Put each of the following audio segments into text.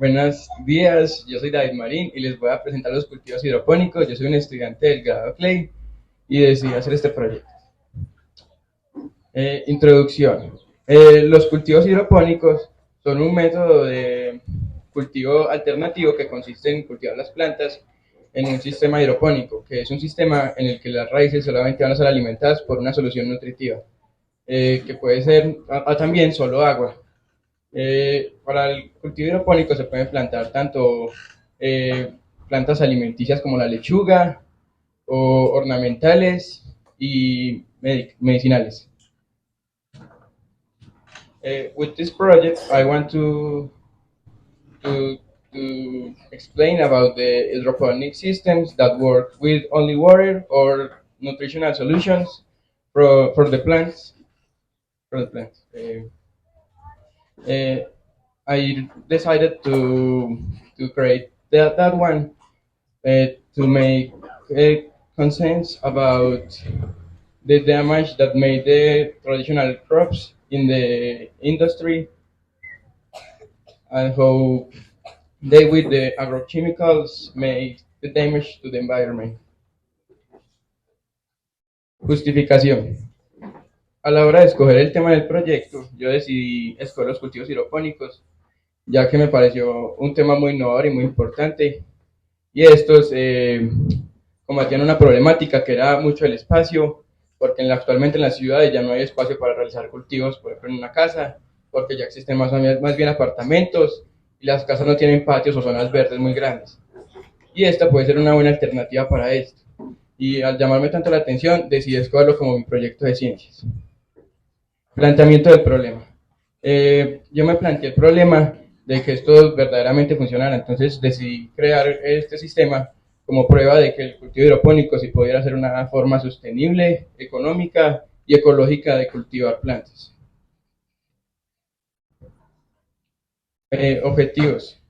Buenos días, yo soy David Marín y les voy a presentar los cultivos hidropónicos. Yo soy un estudiante del grado Clay y decidí hacer este proyecto. Introducción. Los cultivos hidropónicos son un método de cultivo alternativo que consiste en cultivar las plantas en un sistema hidropónico, que es un sistema en el que las raíces solamente van a ser alimentadas por una solución nutritiva, que puede ser también solo agua. Para el cultivo hidropónico se pueden plantar tanto eh, plantas alimenticias como la lechuga, o ornamentales y medicinales. With this project, I want to, to explain about the hydroponic systems that work with only water or nutritional solutions for the plants. For the plants. Uh, I decided to create that one to make concerns about the damage that made the traditional crops in the industry and how they with the agrochemicals made the damage to the environment. Justificación. A la hora de escoger el tema del proyecto, yo decidí escoger los cultivos hidropónicos, ya que me pareció un tema muy innovador y muy importante. Y estos combatían una problemática que era mucho el espacio, porque actualmente en las ciudades ya no hay espacio para realizar cultivos, por ejemplo en una casa, porque ya existen más bien apartamentos y las casas no tienen patios o zonas verdes muy grandes. Y esta puede ser una buena alternativa para esto. Y al llamarme tanto la atención, decidí escogerlo como mi proyecto de ciencias. Planteamiento del problema. Yo me planteé el problema de que esto verdaderamente funcionara, entonces decidí crear este sistema como prueba de que el cultivo hidropónico sí pudiera ser una forma sostenible, económica y ecológica de cultivar plantas. Objetivos.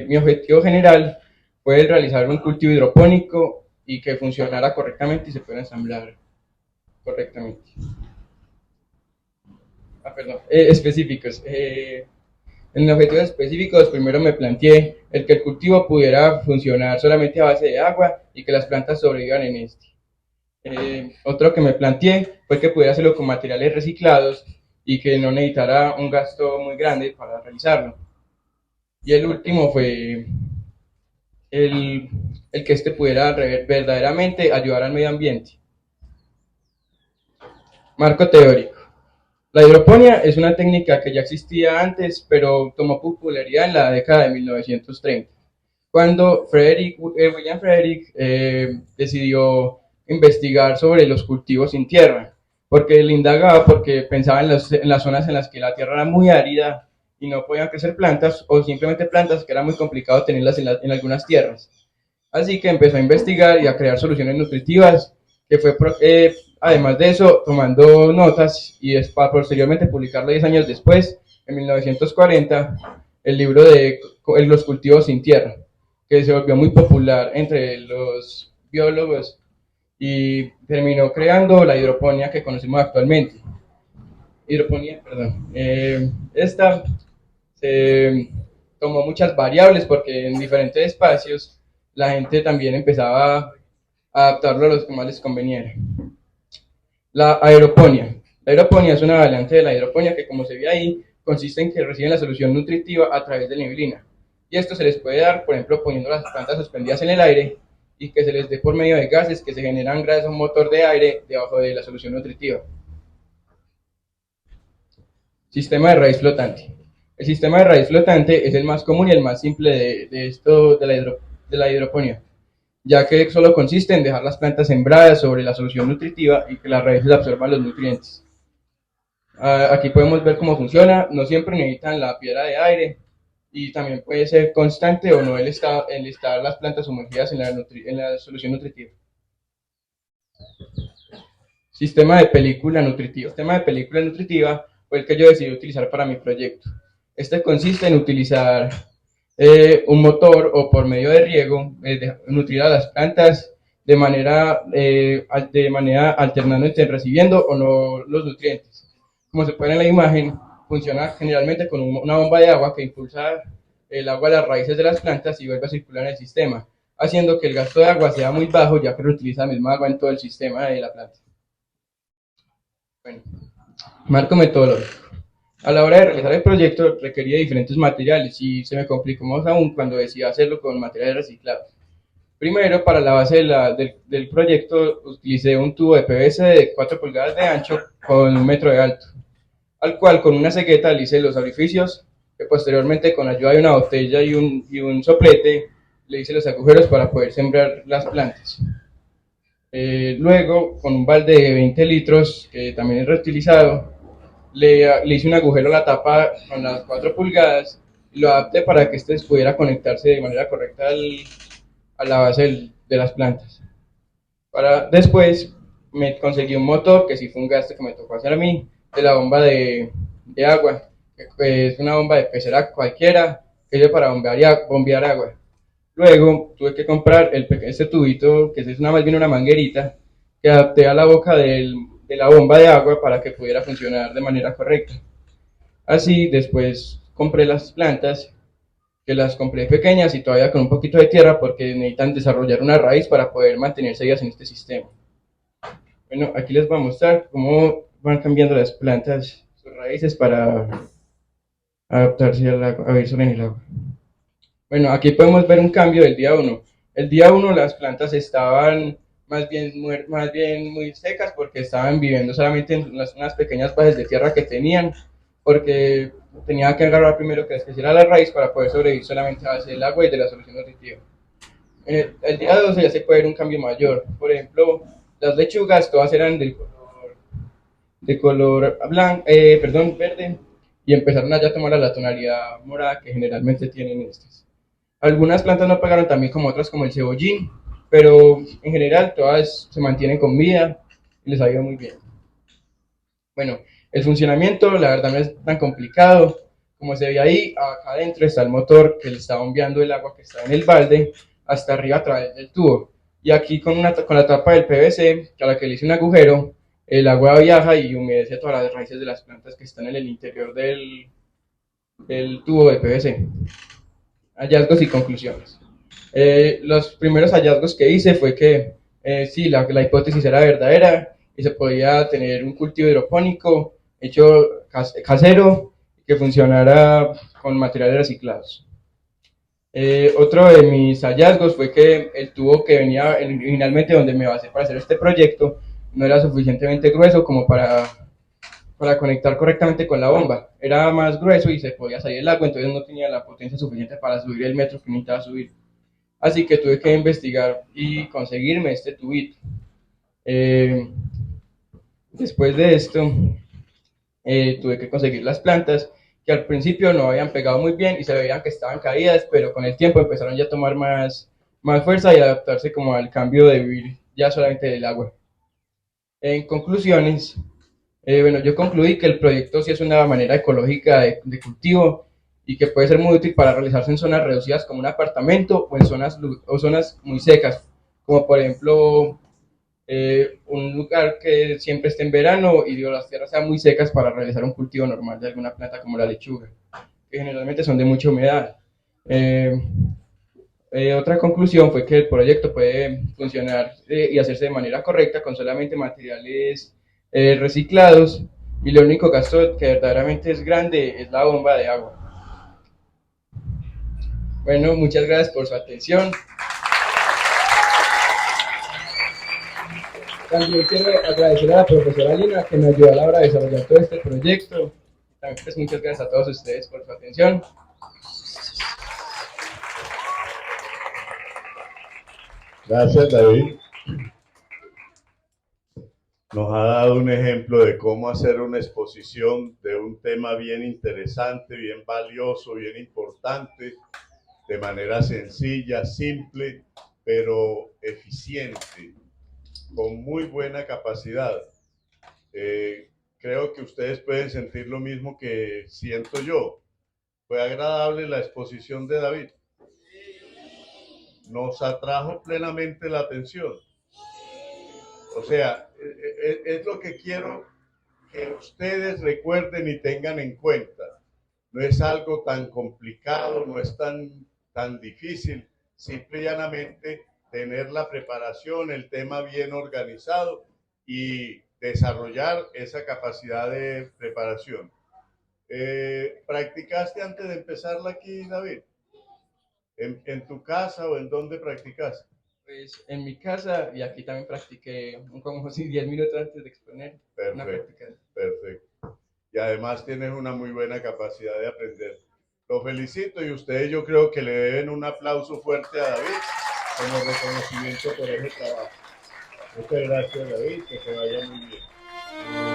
Mi objetivo general fue realizar un cultivo hidropónico y que funcionara correctamente y se pueda ensamblar correctamente. Perdón, específicos. En objetivos específicos, primero me planteé el que el cultivo pudiera funcionar solamente a base de agua y que las plantas sobrevivan en este. Otro que me planteé fue que pudiera hacerlo con materiales reciclados y que no necesitara un gasto muy grande para realizarlo. Y el último fue el, el que este pudiera verdaderamente ayudar al medio ambiente. Marco teórico. La hidroponía es una técnica que ya existía antes, pero tomó popularidad en la década de 1930, cuando William Frederick decidió investigar sobre los cultivos sin tierra, porque él indagaba, porque pensaba en las zonas en las que la tierra era muy árida y no podían crecer plantas, o simplemente plantas que era muy complicado tenerlas en algunas tierras. Así que empezó a investigar y a crear soluciones nutritivas, que fue además de eso tomando notas y para posteriormente publicarlo 10 años después, en 1940, el libro de los cultivos sin tierra, que se volvió muy popular entre los biólogos y terminó creando la hidroponía que conocemos actualmente. Hidroponía, perdón. Esta se tomó muchas variables porque en diferentes espacios la gente también empezaba a adaptarlo a los que más les conveniera. La aeroponía. La aeroponía es una variante de la hidroponía que, como se ve ahí, consiste en que reciben la solución nutritiva a través de la neblina. Y esto se les puede dar, por ejemplo, poniendo las plantas suspendidas en el aire y que se les dé por medio de gases que se generan gracias a un motor de aire debajo de la solución nutritiva. Sistema de raíz flotante. El sistema de raíz flotante es el más común y el más simple de esto de la hidroponía, ya que solo consiste en dejar las plantas sembradas sobre la solución nutritiva y que las raíces absorban los nutrientes. Aquí podemos ver cómo funciona, no siempre necesitan la piedra de aire y también puede ser constante o no el estar las plantas sumergidas en la solución nutritiva. Sistema de película nutritiva. El sistema de película nutritiva fue el que yo decidí utilizar para mi proyecto. Este consiste en utilizar un motor o por medio de riego, nutrir a las plantas de manera alternando entre recibiendo o no los nutrientes. Como se puede ver en la imagen, funciona generalmente con una bomba de agua que impulsa el agua a las raíces de las plantas y vuelve a circular en el sistema, haciendo que el gasto de agua sea muy bajo, ya que reutiliza la misma agua en todo el sistema de la planta. Bueno, marco metodológico. A la hora de realizar el proyecto requería diferentes materiales y se me complicó más aún cuando decidí hacerlo con materiales reciclados. Primero, para la base del proyecto, utilicé un tubo de PVC de 4 pulgadas de ancho con 1 metro de alto, al cual con una cegueta le hice los orificios, que posteriormente con ayuda de una botella y un soplete le hice los agujeros para poder sembrar las plantas. Luego, con un balde de 20 litros, que también es reutilizado, le hice un agujero a la tapa con las 4 pulgadas y lo adapté para que este pudiera conectarse de manera correcta a la base de las plantas. Después me conseguí un motor, que sí fue un gasto que me tocó hacer a mí, de la bomba de agua, que es una bomba de pecera cualquiera, que es para bombear agua. Luego tuve que comprar este tubito, que es más bien una manguerita, que adapté a la boca de la bomba de agua para que pudiera funcionar de manera correcta. Así, después compré las plantas, que las compré pequeñas y todavía con un poquito de tierra porque necesitan desarrollar una raíz para poder mantenerse ellas en este sistema. Bueno, aquí les voy a mostrar cómo van cambiando las plantas sus raíces para adaptarse al agua, a vivir sobre el agua. Bueno, aquí podemos ver un cambio del día uno. El día uno las plantas estaban más bien muy secas porque estaban viviendo solamente en unas pequeñas bases de tierra que tenían, porque tenía que agarrar primero que creciera la raíz para poder sobrevivir solamente a base del agua y de la solución nutritiva. El día 2 ya se puede ver un cambio mayor. Por ejemplo, las lechugas todas eran de color blanco, perdón, verde, y empezaron a ya tomar la tonalidad morada que generalmente tienen estas. Algunas plantas no pegaron también como otras, como el cebollín, pero en general todas se mantienen con vida y les ha ido muy bien. Bueno, el funcionamiento la verdad no es tan complicado. Como se ve ahí, acá adentro está el motor que le está bombeando el agua que está en el balde hasta arriba a través del tubo. Y aquí con la tapa del PVC, a la que le hice un agujero, el agua viaja y humedece todas las raíces de las plantas que están en el interior del tubo de PVC. Hallazgos y conclusiones. Los primeros hallazgos que hice fue que sí, la hipótesis era verdadera y se podía tener un cultivo hidropónico hecho casero que funcionara con materiales reciclados. Otro de mis hallazgos fue que el tubo que venía originalmente donde me basé para hacer este proyecto no era suficientemente grueso como para conectar correctamente con la bomba. Era más grueso y se podía salir el agua, entonces no tenía la potencia suficiente para subir el metro que necesitaba subir. Así que tuve que investigar y conseguirme este tubito. Eh, Después de esto, tuve que conseguir las plantas que al principio no habían pegado muy bien y se veían que estaban caídas, pero con el tiempo empezaron ya a tomar más fuerza y adaptarse como al cambio de vivir ya solamente del agua. En conclusiones, bueno, yo concluí que el proyecto sí es una manera ecológica de cultivo y que puede ser muy útil para realizarse en zonas reducidas como un apartamento o en zonas muy secas, como por ejemplo un lugar que siempre esté en verano y las tierras sean muy secas para realizar un cultivo normal de alguna planta como la lechuga, que generalmente son de mucha humedad. Eh, Otra conclusión fue que el proyecto puede funcionar y hacerse de manera correcta con solamente materiales reciclados y lo único gasto que verdaderamente es grande es la bomba de agua. Bueno, muchas gracias por su atención. También quiero agradecer a la profesora Lina que me ayudó a la hora de desarrollar todo este proyecto. También pues muchas gracias a todos ustedes por su atención. Gracias, David. Nos ha dado un ejemplo de cómo hacer una exposición de un tema bien interesante, bien valioso, bien importante, de manera sencilla, simple, pero eficiente, con muy buena capacidad. Creo que ustedes pueden sentir lo mismo que siento yo. Fue agradable la exposición de David. Nos atrajo plenamente la atención. O sea, es lo que quiero que ustedes recuerden y tengan en cuenta. no es algo tan complicado, no es tan difícil, simple y llanamente tener la preparación, el tema bien organizado y desarrollar esa capacidad de preparación. ¿Practicaste antes de empezarla aquí, David? ¿En tu casa o en dónde practicaste? Pues en mi casa, y aquí también practiqué como si 10 minutos antes de exponer, una Perfecto, práctica. perfecto. Y además tienes una muy buena capacidad de aprender. Lo felicito y ustedes yo creo que le deben un aplauso fuerte a David como reconocimiento por ese trabajo. Muchas gracias, David, que te vaya muy bien.